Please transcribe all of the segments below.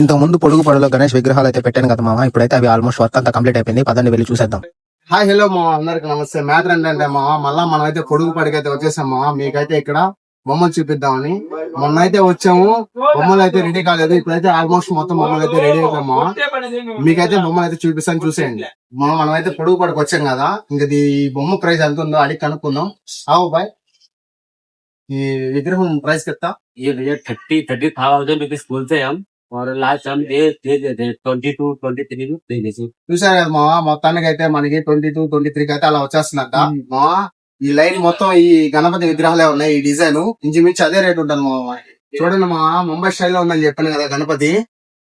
ఇంతకు ముందు పొడుగు పొడలో గణేష్ విగ్రహాలు అయితే పెట్టాను కదా మామ. ఇప్పుడైతే అవి ఆల్మోస్ట్ వర్క్ అంతా కంప్లీట్ అయిపోయింది. పదండి వెళ్ళి చూసేద్దాం. హాయ్ హలో మా అందరికి నమస్తే. మ్యాటర్ ఏంటంటే మా మళ్ళా మనం అయితే పొడుగు పడికైతే వచ్చేసాం మా. మీకైతే ఇక్కడ బొమ్మలు చూపిద్దామని మొన్న అయితే వచ్చాము. బొమ్మలు అయితే రెడీ కాలేదు. ఇప్పుడైతే ఆల్మోస్ట్ మొత్తం బొమ్మలు అయితే రెడీ అయిపోయామా. మీకైతే బొమ్మలు అయితే చూపిస్తాను, చూసేయండి. మనం అయితే పొడుగు పడికి వచ్చాం కదా. ఇంకా ఈ బొమ్మ ప్రైస్ ఎంత ఉందో అడిగి కనుక్కుందాం. ఆవు బాయ్, ఈ విగ్రహం ప్రైస్ కింద ये भैया 30,000 रुपीज बोलते हैं हम, और लास्ट हम दे देते 22-23 में दे देते। చూసారు కదా మా, మొత్తానికి అయితే మనకి 22-23 అయితే అలా వచ్చేస్తున్నట్ట మా. ఈ లైన్ మొత్తం ఈ గణపతి విగ్రహాలే ఉన్నాయి. ఈ డిజైన్ ఇంచుమించు అదే రేట్ ఉంటుంది మా. చూడండి మా, ముంబై స్టైల్లో ఉందని చెప్పాను కదా గణపతి.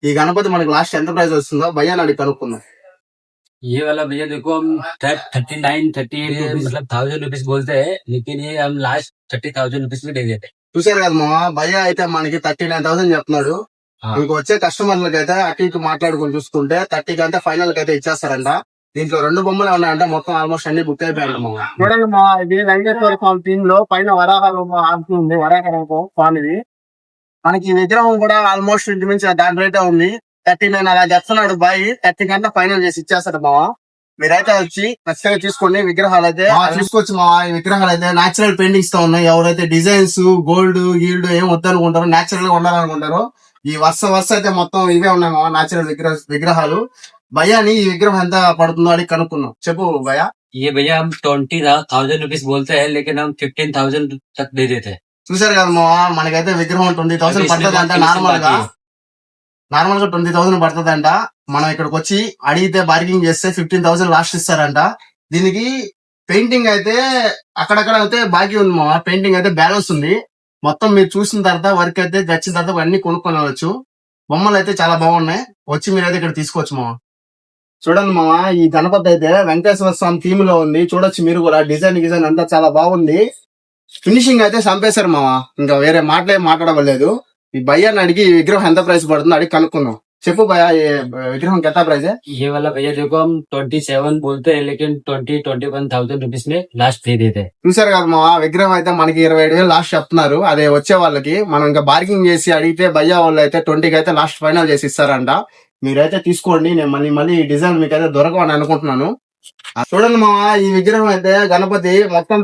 ఈ గణపతి మనకి లాస్ట్ ఎంత ప్రైస్ వస్తుందో భయ్యా అడిగి కనుక్కున్నాం. ये वाला भैया देखो हम 39-38 मतलब 1000 रुपीज बोलते हैं, लेकिन ये हम लास्ट 30,000 रुपीज में दे देते हैं। చూసారు కదా మా, భయ్యా అయితే మనకి 39,000 చెప్తున్నాడు. ఇంకో వచ్చే కస్టమర్లకి అయితే అటు ఇటు మాట్లాడుకుని చూసుకుంటే 30 కంటే ఫైనల్ కి అయితే ఇచ్చేస్తారంట. దీంట్లో 2 బొమ్మలు ఉన్నాయంటే మొత్తం ఆల్మోస్ట్ అన్ని బుక్ అయిపోయాయి మా. చూడండి మా, ఇది వెంకటేశ్వర స్వామి థీమ్ లో పైన వరాహ ఉంది. వరాహ స్వామి ఇది మనకి. ఈ విగ్రహం కూడా ఆల్మోస్ట్ ఇంచుమించు దాని రేటే ఉంది. 39 అలా చెప్తున్నాడు బాయ్. 30 కంటే ఫైనల్ చేసి ఇచ్చేస్తాడు మా. మీరైతే వచ్చి ఖచ్చితంగా తీసుకోండి. విగ్రహాలు అయితే తీసుకోవచ్చు మా. ఈ విగ్రహాలు అయితే నేచురల్ పెయింటింగ్స్ తో ఉన్నాయి. ఎవరైతే డిజైన్స్ గోల్డ్ గీల్డ్ ఏం వద్దనుకుంటారో, నేచురల్ గా ఉండాలనుకుంటారో, ఈ వరుస అయితే మొత్తం ఇవే ఉన్నాయి మా నేచురల్ విగ్రహాలు. భయాని ఈ విగ్రహం ఎంత పడుతుందో అని కనుక్కున్నాం. చెప్పు భయా. ये भैया हम 20,000 रुपीज बोलते हैं, लेकिन हम 15,000 तक दे देते हैं। చూసారు కదా మా, మనకైతే విగ్రహం 20,000 పడుతుంది అంట. నార్మల్ గా 20,000 పడుతుంది అంట. మనం ఇక్కడికి వచ్చి అడిగితే బార్గింగ్ చేస్తే 15,000 లాస్ట్ ఇస్తారంట. దీనికి పెయింటింగ్ అయితే అక్కడక్కడ అయితే బాకీ ఉంది మా. పెయింటింగ్ అయితే బ్యాలెన్స్ ఉంది. మొత్తం మీరు చూసిన తర్వాత వర్క్ అయితే వచ్చిన తర్వాత అన్ని కొనుక్కోవచ్చు. బొమ్మలు అయితే చాలా బాగున్నాయి. వచ్చి మీరైతే ఇక్కడ తీసుకోవచ్చు మా. చూడండి మా, ఈ గణపతి అయితే వెంకటేశ్వర స్వామి థీమ్ లో ఉంది. చూడొచ్చు మీరు కూడా. డిజైన్ అంతా చాలా బాగుంది. ఫినిషింగ్ అయితే చంపేశారు మా. ఇంకా వేరే మాటలే మాట్లాడవలేదు. ఈ భయ్యాన్ని అడిగి ఈ విగ్రహం ఎంత ప్రైస్ పడుతుందో అడిగి కనుక్కున్నాం. చెప్పు భయ్యా, ఈ విగ్రహం ఎంత ప్రైస్? ये वाला भैया देखो हम 27 बोलते हैं, लेकिन 20-21,000 रुपीज में लास्ट दे देते हैं। చూసారు కదా మా, విగ్రహం అయితే మనకి 27,000 లాస్ట్ చెప్తున్నారు. అదే వచ్చే వాళ్ళకి మనం ఇంకా బార్గింగ్ చేసి అడిగితే భయ్యా వాళ్ళు అయితే 20కి అయితే లాస్ట్ ఫైనల్ చేసి ఇస్తారంట. మీరైతే తీసుకోండి. నేను మళ్ళీ ఈ డిజైన్ మీకైతే దొరకవని అనుకుంటున్నాను. చూడండి మా, ఈ విగ్రహం అయితే గణపతి మొత్తం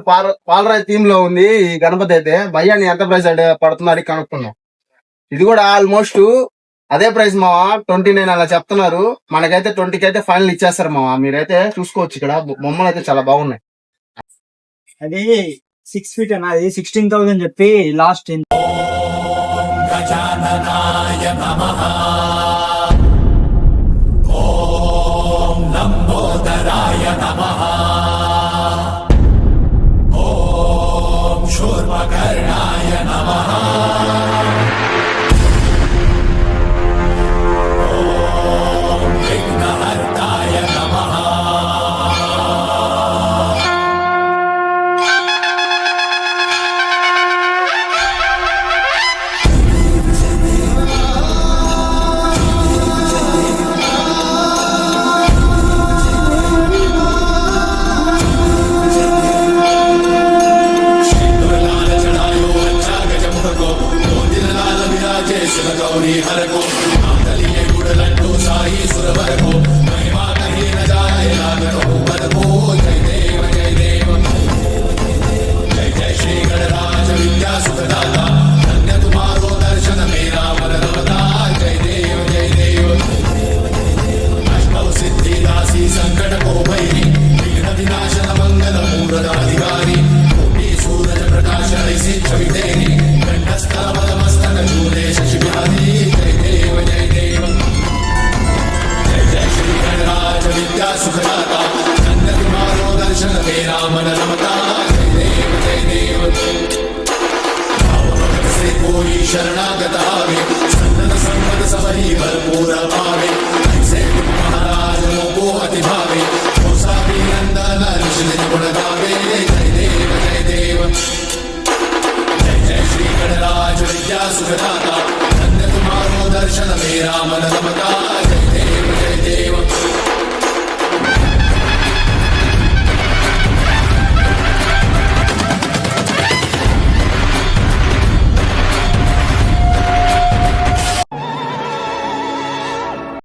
పాలరాయి థీమ్ లో ఉంది. ఈ గణపతి అయితే భయ్యాని ఎంత ప్రైస్ పడుతుందో అడిగి కనుక్కున్నాం. ఇది కూడా ఆల్మోస్ట్ అదే ప్రైస్ మా. 29 అలా చెప్తున్నారు. మనకైతే 20కి అయితే ఫైనల్ ఇచ్చేస్తారు మా. మీరైతే చూసుకోవచ్చు. ఇక్కడ బొమ్మలు అయితే చాలా బాగున్నాయి. అది 6 feet అన్న, అది 16,000 చెప్పి లాస్ట్. शरणागत आवे सन्नत संपद सबही भरपूर पावे ऐसे महाराज को अति भावे गोसावी नंदन ऋषि गुण गावे जय देव जय जय श्री गणराज विद्या सुखदाता धन्य तुम्हारो दर्शन मेरा मन रमता।